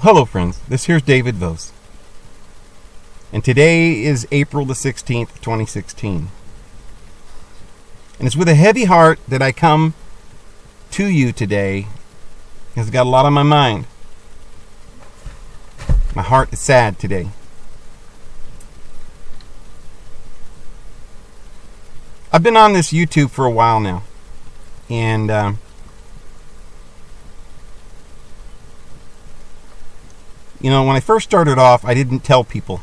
Hello friends, this here's David Vos. And today is April the 16th, 2016. And it's with a heavy heart that I come to you today, because I've got a lot on my mind. My heart is sad today. I've been on this YouTube for a while now. And when I first started off, I didn't tell people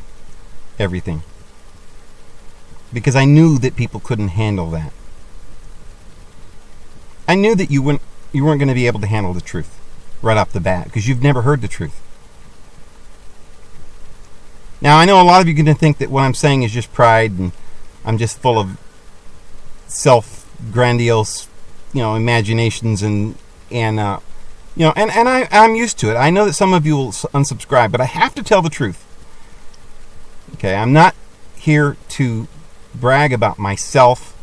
everything, because I knew that people couldn't handle that. I knew that you weren't going to be able to handle the truth right off the bat, because you've never heard the truth. Now, I know a lot of you are going to think that what I'm saying is just pride, and I'm just full of self-grandiose, imaginations, and I'm used to it. I know that some of you will unsubscribe, but I have to tell the truth. Okay, I'm not here to brag about myself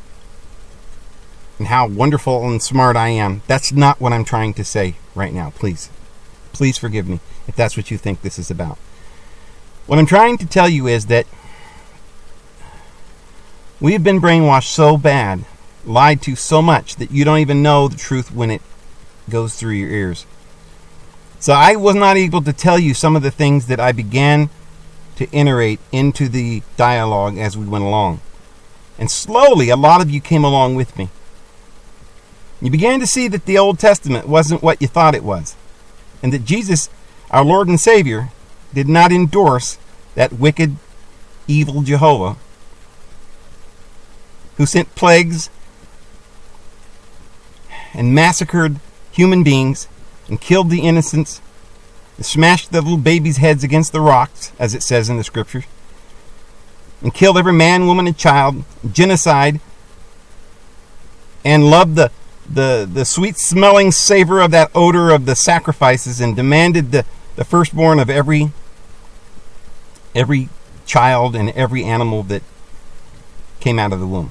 and how wonderful and smart I am. That's not what I'm trying to say right now. Please forgive me if that's what you think this is about. What I'm trying to tell you is that we've been brainwashed so bad, lied to so much, that you don't even know the truth when it goes through your ears. So I was not able to tell you some of the things that I began to iterate into the dialogue as we went along. And slowly, a lot of you came along with me. You began to see that the Old Testament wasn't what you thought it was, and that Jesus, our Lord and Savior, did not endorse that wicked, evil Jehovah who sent plagues and massacred human beings and killed the innocents and smashed the little babies' heads against the rocks, as it says in the scriptures, and killed every man, woman, and child, genocide, and loved the sweet-smelling savor of that odor of the sacrifices, and demanded the firstborn of every child and every animal that came out of the womb.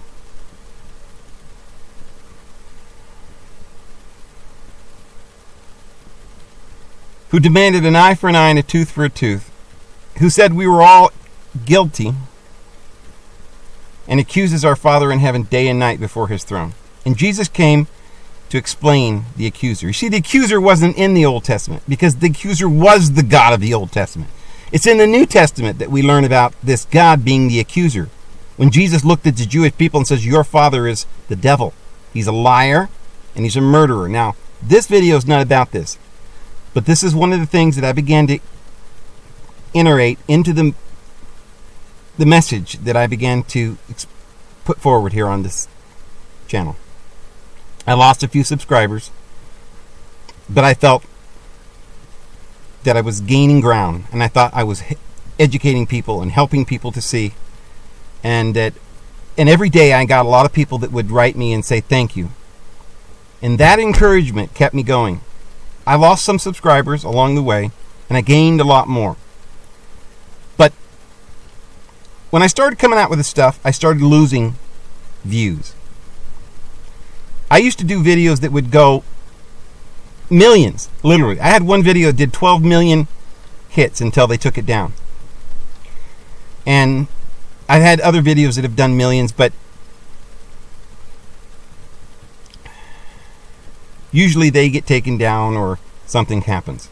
Who demanded an eye for an eye and a tooth for a tooth, who said we were all guilty, and accuses our Father in heaven day and night before his throne. And Jesus came to explain the accuser. You see, the accuser wasn't in the Old Testament, because the accuser was the God of the Old Testament. It's in the New Testament that we learn about this God being the accuser. When Jesus looked at the Jewish people and says, your father is the devil. He's a liar and he's a murderer. Now, this video is not about this. But this is one of the things that I began to iterate into the message that I began to put forward here on this channel. I lost a few subscribers, but I felt that I was gaining ground, and I thought I was educating people and helping people to see, and every day I got a lot of people that would write me and say thank you, and that encouragement kept me going. I lost some subscribers along the way, and I gained a lot more. But when I started coming out with this stuff, I started losing views. I used to do videos that would go millions, literally. I had one video that did 12 million hits until they took it down. And I've had other videos that have done millions, but usually they get taken down or something happens.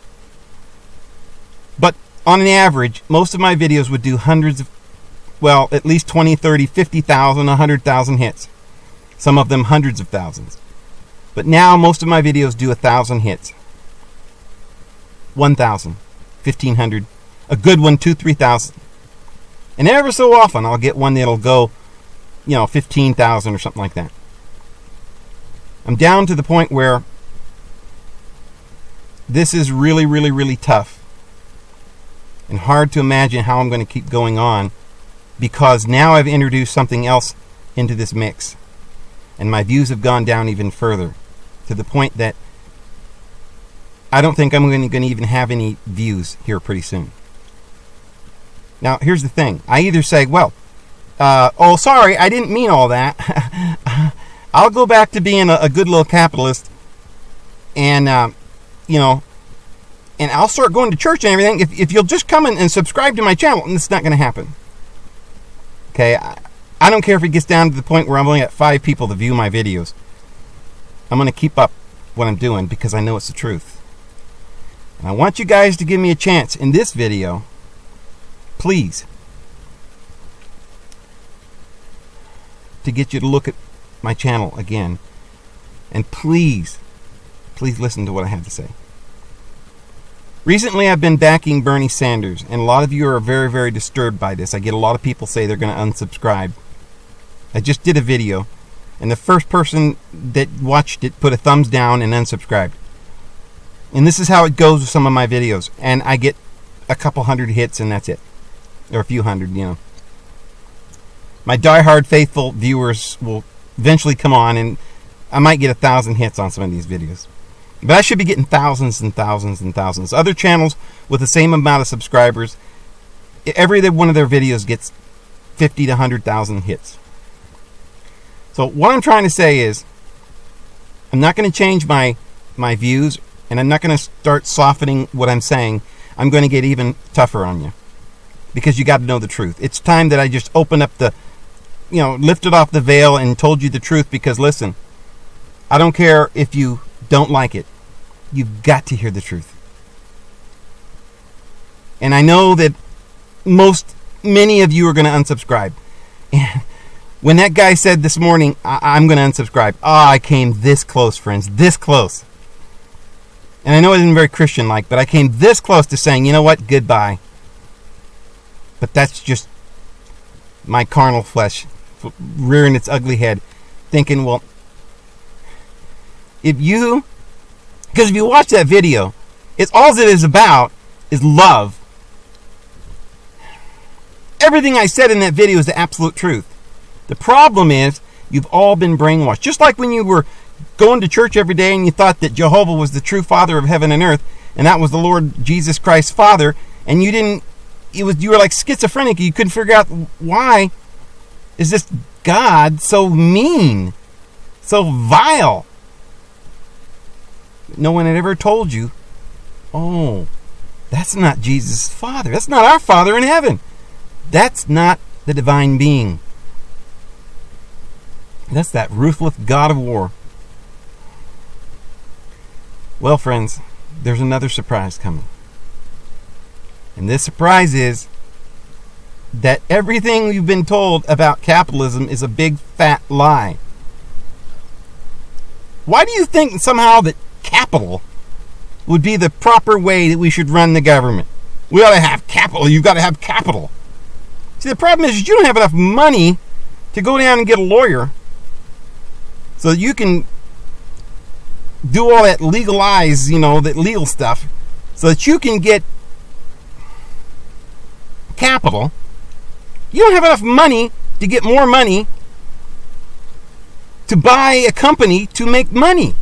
But on an average, most of my videos would do hundreds of, at least 20, 30, 50,000, 100,000 hits. Some of them hundreds of thousands. But now most of my videos do 1,000 hits. 1,000, 1,500, a good one, 2,000, 3,000. And ever so often I'll get one that'll go, 15,000 or something like that. I'm down to the point where this is really, really, really tough and hard to imagine how I'm going to keep going on, because now I've introduced something else into this mix, and my views have gone down even further, to the point that I don't think I'm going to even have any views here pretty soon. Now, here's the thing. I either say, sorry, I didn't mean all that. I'll go back to being a good little capitalist and, and I'll start going to church and everything if you'll just come in and subscribe to my channel, and it's not going to happen. Okay, I don't care if it gets down to the point where I'm only at 5 people to view my videos. I'm going to keep up what I'm doing because I know it's the truth. And I want you guys to give me a chance in this video, please, to get you to look at my channel again. And please listen to what I have to say. Recently, I've been backing Bernie Sanders, and a lot of you are very, very disturbed by this. I get a lot of people say they're going to unsubscribe. I just did a video, and the first person that watched it put a thumbs down and unsubscribed. And this is how it goes with some of my videos. And I get a couple hundred hits, and that's it. Or a few hundred, you know. My diehard faithful viewers will eventually come on, and I might get 1,000 hits on some of these videos. But I should be getting thousands and thousands and thousands. Other channels with the same amount of subscribers, every one of their videos gets 50 to 100,000 hits. So what I'm trying to say is, I'm not going to change my views, and I'm not going to start softening what I'm saying. I'm going to get even tougher on you, because you got to know the truth. It's time that I just open up lifted off the veil and told you the truth, because listen, I don't care if you don't like it. You've got to hear the truth. And I know that many of you are going to unsubscribe. And when that guy said this morning, I'm going to unsubscribe, I came this close, friends, this close. And I know it isn't very Christian-like, but I came this close to saying, you know what, goodbye. But that's just my carnal flesh rearing its ugly head, thinking, well, because if you watch that video, it's all it is about is love. Everything I said in that video is the absolute truth. The problem is, you've all been brainwashed. Just like when you were going to church every day and you thought that Jehovah was the true Father of heaven and earth, and that was the Lord Jesus Christ's Father, and you were like schizophrenic. You couldn't figure out, why is this God so mean, so vile? No one had ever told you, oh, that's not Jesus' Father. That's not our Father in heaven. That's not the divine being. That's that ruthless God of war. Well, friends, there's another surprise coming. And this surprise is that everything you've been told about capitalism is a big fat lie. Why do you think somehow that capital would be the proper way that we should run the government? We ought to have capital. You've got to have capital. See, the problem is you don't have enough money to go down and get a lawyer so that you can do all that that legal stuff, so that you can get capital. You don't have enough money to get more money to buy a company to make money.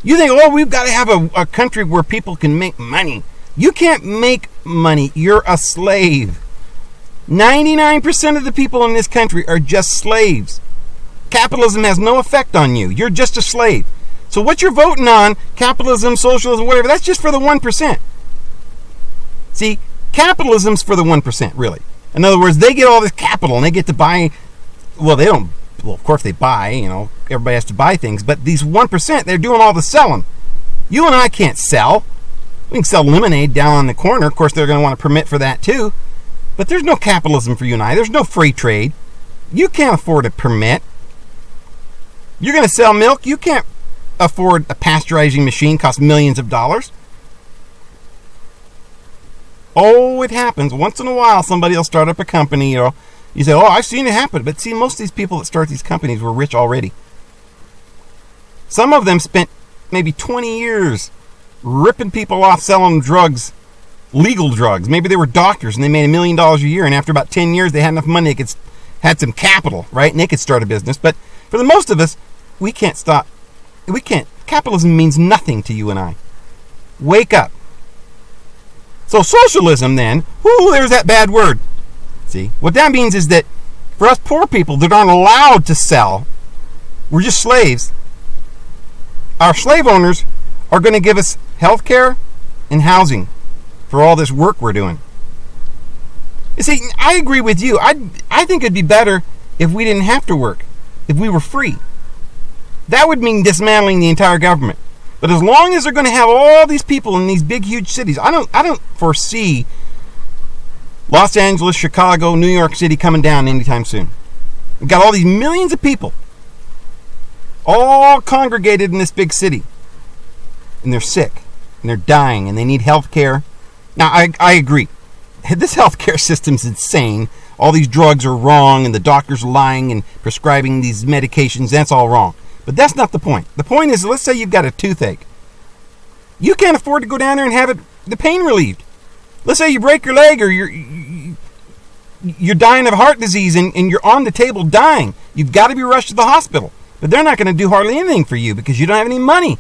You think, we've got to have a country where people can make money. You can't make money. You're a slave. 99% of the people in this country are just slaves. Capitalism has no effect on you. You're just a slave. So what you're voting on, capitalism, socialism, whatever, that's just for the 1%. See, capitalism's for the 1%, really. In other words, they get all this capital and they get to buy, they don't, of course they buy, everybody has to buy things, but these 1%, they're doing all the selling. You and I can't sell. We can sell lemonade down on the corner. Of course, they're going to want a permit for that too. But there's no capitalism for you and I. There's no free trade. You can't afford a permit. You're going to sell milk. You can't afford a pasteurizing machine, costs millions of dollars. Oh, it happens. Once in a while, somebody will start up a company. You say, I've seen it happen. But see, most of these people that start these companies were rich already. Some of them spent maybe 20 years ripping people off, selling drugs, legal drugs. Maybe they were doctors and they made $1 million a year. And after about 10 years, they had enough money, they had some capital, right? And they could start a business. But for the most of us, we can't stop. We can't. Capitalism means nothing to you and I. Wake up. So socialism then, there's that bad word. See, what that means is that for us poor people that aren't allowed to sell, we're just slaves. Our slave owners are going to give us health care and housing. for all this work we're doing. You see, I agree with you. I think it'd be better if we didn't have to work, if we were free. That would mean dismantling the entire government. But as long as they're going to have all these people in these big, huge cities, I don't foresee Los Angeles, Chicago, New York City coming down anytime soon. We've got all these millions of people all congregated in this big city. And they're sick. And they're dying. And they need health care. Now, I agree. This healthcare system's insane. All these drugs are wrong. And the doctor's lying and prescribing these medications. That's all wrong. But that's not the point. The point is, let's say you've got a toothache. You can't afford to go down there and have the pain relieved. Let's say you break your leg or you're dying of heart disease and you're on the table dying. You've got to be rushed to the hospital. But they're not going to do hardly anything for you because you don't have any money.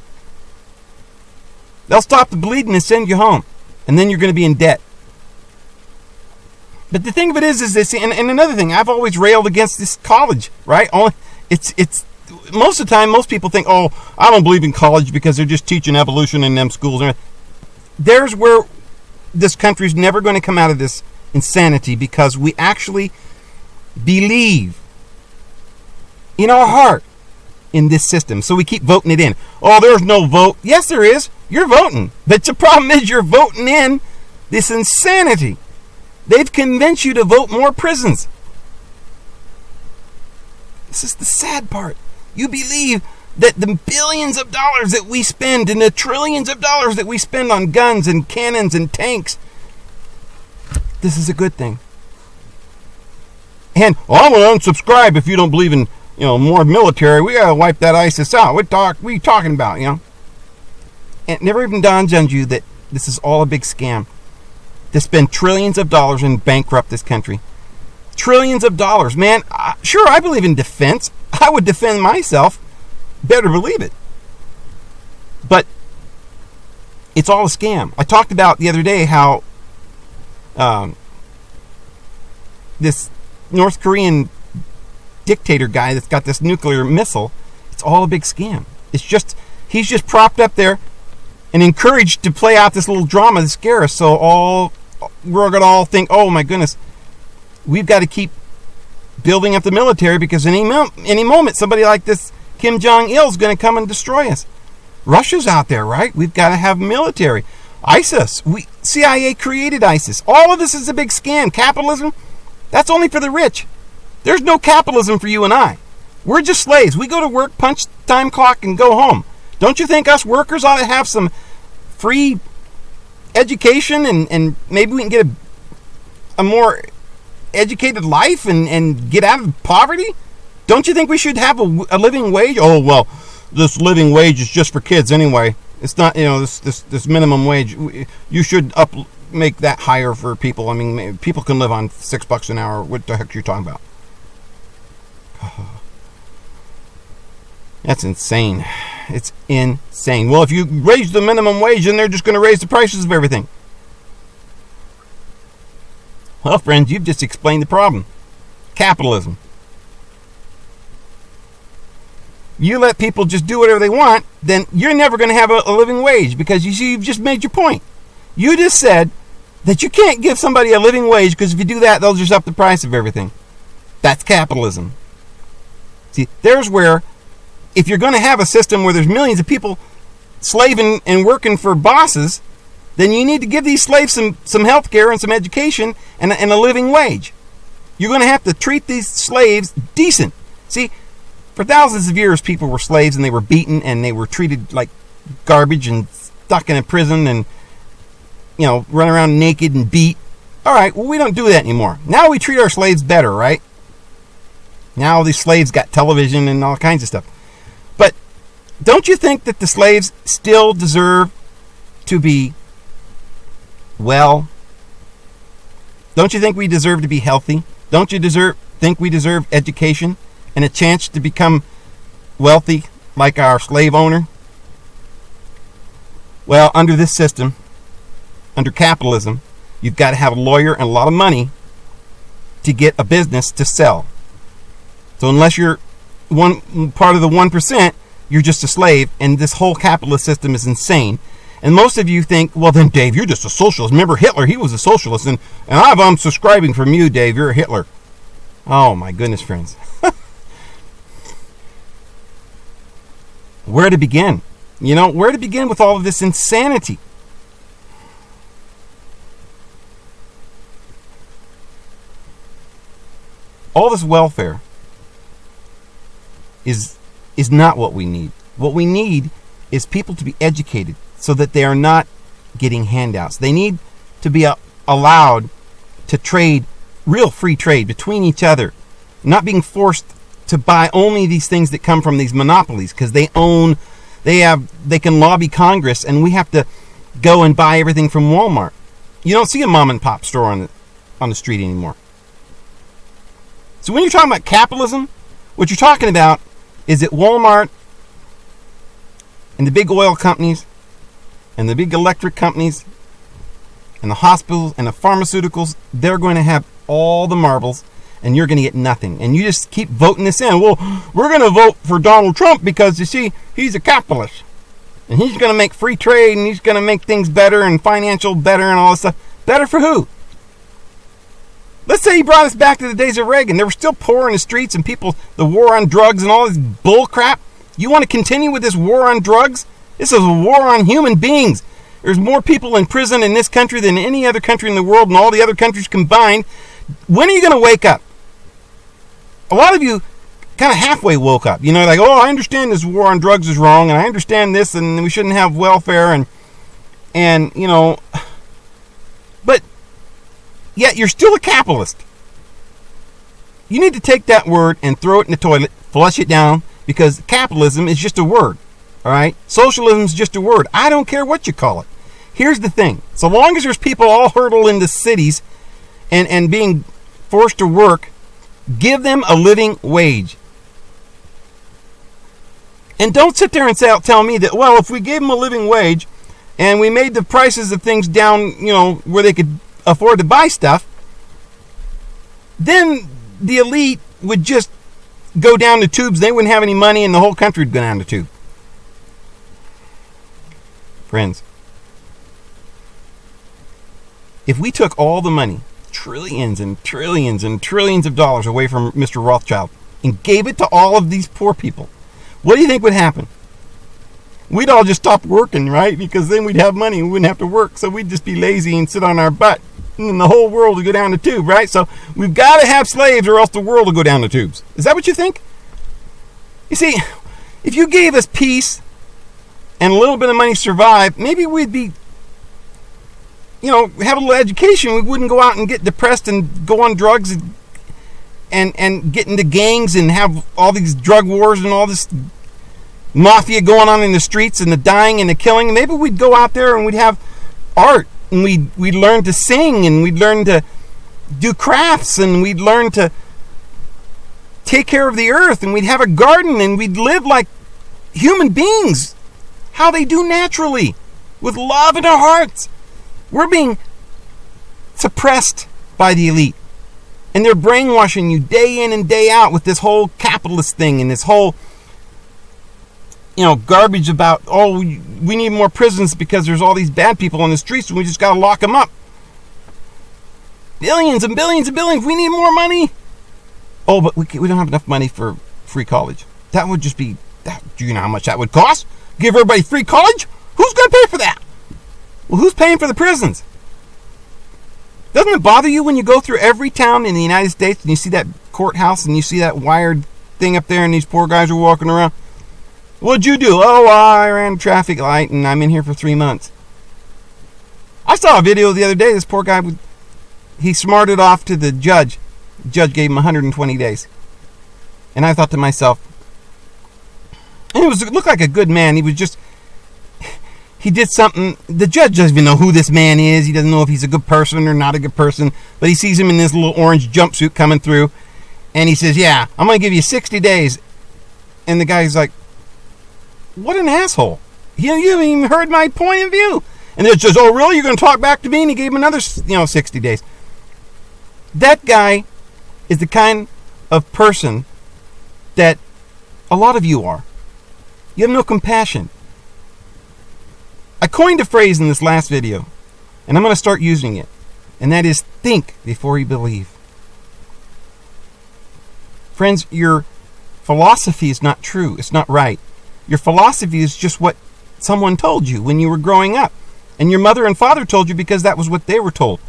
They'll stop the bleeding and send you home. And then you're going to be in debt. But the thing of it is this, and another thing, I've always railed against this college, right? It's most of the time, most people think, oh, I don't believe in college because they're just teaching evolution in them schools. There's where this country's never going to come out of this insanity because we actually believe in our heart in this system. So we keep voting it in. Oh, there's no vote. Yes, there is. You're voting. But the problem is you're voting in this insanity. They've convinced you to vote more prisons. This is the sad part. You believe that the billions of dollars that we spend and the trillions of dollars that we spend on guns and cannons and tanks, this is a good thing. And I'm going to unsubscribe if you don't believe in, more military. We got to wipe that ISIS out. What are you talking about, And it never even dawns on you that this is all a big scam. To spend trillions of dollars and bankrupt this country. Trillions of dollars. Man, sure, I believe in defense. I would defend myself. Better believe it. But it's all a scam. I talked about the other day how this North Korean dictator guy that's got this nuclear missile, it's all a big scam. He's just propped up there and encouraged to play out this little drama to scare us. So we're going to all think, oh my goodness, we've got to keep building up the military because any moment somebody like this Kim Jong-il is going to come and destroy us. Russia's out there, right? We've got to have military. ISIS. CIA created ISIS. All of this is a big scam. Capitalism, that's only for the rich. There's no capitalism for you and I. We're just slaves. We go to work, punch time clock, and go home. Don't you think us workers ought to have some free education and maybe we can get a more educated life and get out of poverty? Don't you think we should have a living wage? Oh, well, this living wage is just for kids anyway. It's not, this minimum wage. You should make that higher for people. I mean, people can live on $6 an hour. What the heck are you talking about? That's insane. It's insane. Well, if you raise the minimum wage, then they're just going to raise the prices of everything. Well, friends, you've just explained the problem. Capitalism. You let people just do whatever they want, then you're never going to have a living wage because you've just made your point. You just said that you can't give somebody a living wage because if you do that, they'll just up the price of everything. That's capitalism. See, there's where, if you're going to have a system where there's millions of people slaving and working for bosses, then you need to give these slaves some health care and some education and a living wage. You're going to have to treat these slaves decent. See, for thousands of years, people were slaves and they were beaten and they were treated like garbage and stuck in a prison and, run around naked and beat. All right, well, we don't do that anymore. Now we treat our slaves better, right? Now these slaves got television and all kinds of stuff. But don't you think that the slaves still deserve to be well? Don't you think we deserve to be healthy? Don't you think we deserve education and a chance to become wealthy like our slave owner? Well, under this system, under capitalism, you've got to have a lawyer and a lot of money to get a business to sell. So unless you're one part of the 1%, you're just a slave, and this whole capitalist system is insane. And most of you think, well, then, Dave, you're just a socialist. Remember Hitler? He was a socialist. And I'm unsubscribing from you, Dave. You're a Hitler. Oh, my goodness, friends. Where to begin? Where to begin with all of this insanity? All this welfare is not what we need. What we need is people to be educated so that they are not getting handouts. They need to be allowed to trade, real free trade between each other, not being forced to buy only these things that come from these monopolies because they can lobby Congress, and we have to go and buy everything from Walmart. You don't see a mom and pop store on the street anymore. So when you're talking about capitalism, what you're talking about is that Walmart and the big oil companies and the big electric companies and the hospitals and the pharmaceuticals, they're going to have all the marbles, and you're going to get nothing. And you just keep voting this in. Well, we're going to vote for Donald Trump because, you see, he's a capitalist. And he's going to make free trade, and he's going to make things better and financial better and all this stuff. Better for who? Let's say he brought us back to the days of Reagan. They were still poor in the streets and people, the war on drugs and all this bull crap. You want to continue with this war on drugs? This is a war on human beings. There's more people in prison in this country than any other country in the world and all the other countries combined. When are you going to wake up? A lot of you kind of halfway woke up. Like, oh, I understand this war on drugs is wrong, and I understand this, and we shouldn't have welfare, and but yet you're still a capitalist. You need to take that word and throw it in the toilet, flush it down, because capitalism is just a word. All right? Socialism is just a word. I don't care what you call it. Here's the thing. So long as there's people all hurdle into cities and being forced to work, give them a living wage. And don't sit there and tell me that, well, if we gave them a living wage and we made the prices of things down, where they could afford to buy stuff, then the elite would just go down the tubes. They wouldn't have any money and the whole country would go down the tube. Friends, if we took all the money, trillions and trillions and trillions of dollars away from Mr. Rothschild and gave it to all of these poor people, what do you think would happen? We'd all just stop working, right? Because then we'd have money and we wouldn't have to work. So we'd just be lazy and sit on our butt. And then the whole world would go down the tube, right? So we've got to have slaves or else the world will go down the tubes. Is that what you think? You see, if you gave us peace and a little bit of money to survive, maybe we'd be, have a little education. We wouldn't go out and get depressed and go on drugs and get into gangs and have all these drug wars and all this mafia going on in the streets and the dying and the killing. Maybe we'd go out there and we'd have art and we'd learn to sing and we'd learn to do crafts and we'd learn to take care of the earth and we'd have a garden and we'd live like human beings, how they do naturally, with love in our hearts. We're being suppressed by the elite. And they're brainwashing you day in and day out with this whole capitalist thing and this whole, garbage about, oh, we need more prisons because there's all these bad people on the streets and we just got to lock them up. Billions and billions and billions. We need more money. Oh, but we don't have enough money for free college. That would just be, do you know how much that would cost? Give everybody free college? Who's going to pay for that? Well, who's paying for the prisons? Doesn't it bother you when you go through every town in the United States and you see that courthouse and you see that wired thing up there and these poor guys are walking around? What'd you do? Oh, I ran a traffic light and I'm in here for 3 months. I saw a video the other day. This poor guy, he smarted off to the judge. The judge gave him 120 days. And I thought to myself, and it looked like a good man. He did something. The judge doesn't even know who this man is. He doesn't know if he's a good person or not a good person. But he sees him in this little orange jumpsuit coming through. And he says, yeah, I'm going to give you 60 days. And the guy's like, what an asshole. You haven't even heard my point of view. And the judge says, oh, really? You're going to talk back to me? And he gave him another 60 days. That guy is the kind of person that a lot of you are. You have no compassion. I coined a phrase in this last video, and I'm going to start using it, and that is think before you believe. Friends, your philosophy is not true. It's not right. Your philosophy is just what someone told you when you were growing up. And your mother and father told you because that was what they were told.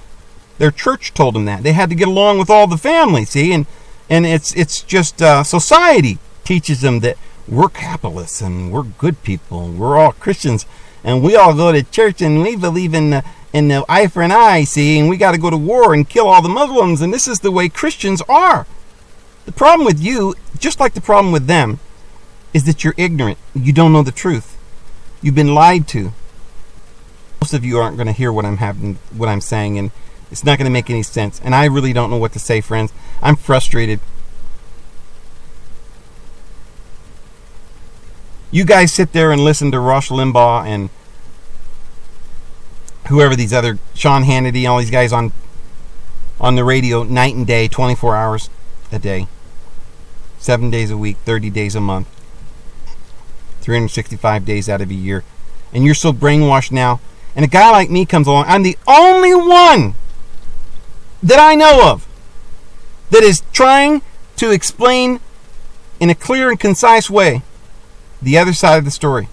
Their church told them that. They had to get along with all the family, see? And it's just society teaches them that we're capitalists and we're good people. We're all Christians. And we all go to church and we believe in the eye for an eye, see? And we got to go to war and kill all the Muslims. And this is the way Christians are. The problem with you, just like the problem with them, is that you're ignorant. You don't know the truth. You've been lied to. Most of you aren't going to hear what I'm saying, and it's not going to make any sense. And I really don't know what to say, friends. I'm frustrated. You guys sit there and listen to Rush Limbaugh and whoever these other, Sean Hannity, all these guys on the radio night and day, 24 hours a day, 7 days a week, 30 days a month, 365 days out of a year. And you're so brainwashed now. And a guy like me comes along. I'm the only one that I know of that is trying to explain in a clear and concise way the other side of the story.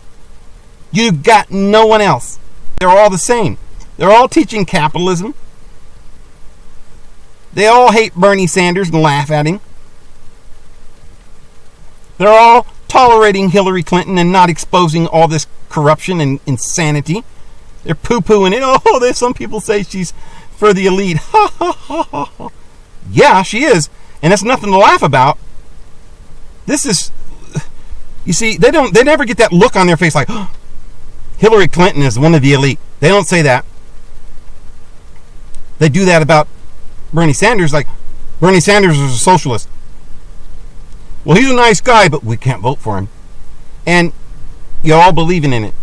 You've got no one else. They're all the same. They're all teaching capitalism. They all hate Bernie Sanders and laugh at him. They're all tolerating Hillary Clinton and not exposing all this corruption and insanity. They're poo-pooing it. Oh, there's some people say she's for the elite. Ha, ha, ha, ha, ha. Yeah, she is. And that's nothing to laugh about. This is... You see, they never get that look on their face like, oh, Hillary Clinton is one of the elite. They don't say that. They do that about Bernie Sanders, like, Bernie Sanders is a socialist. Well, he's a nice guy, but we can't vote for him. And you're all believing in it.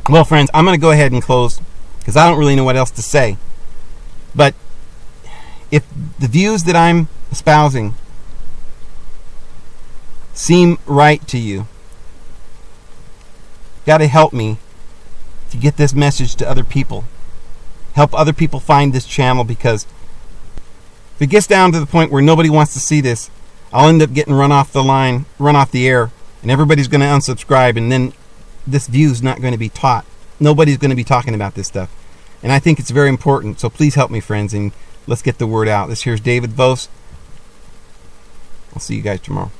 Well, friends, I'm going to go ahead and close because I don't really know what else to say. But if the views that I'm espousing seem right to you, got to help me to get this message to other people. Help other people find this channel, because if it gets down to the point where nobody wants to see this, I'll end up getting run off the air, and everybody's going to unsubscribe, and then this view is not going to be taught. Nobody's going to be talking about this stuff. And I think it's very important. So please help me, friends, and let's get the word out. This here's David Vos. I'll see you guys tomorrow.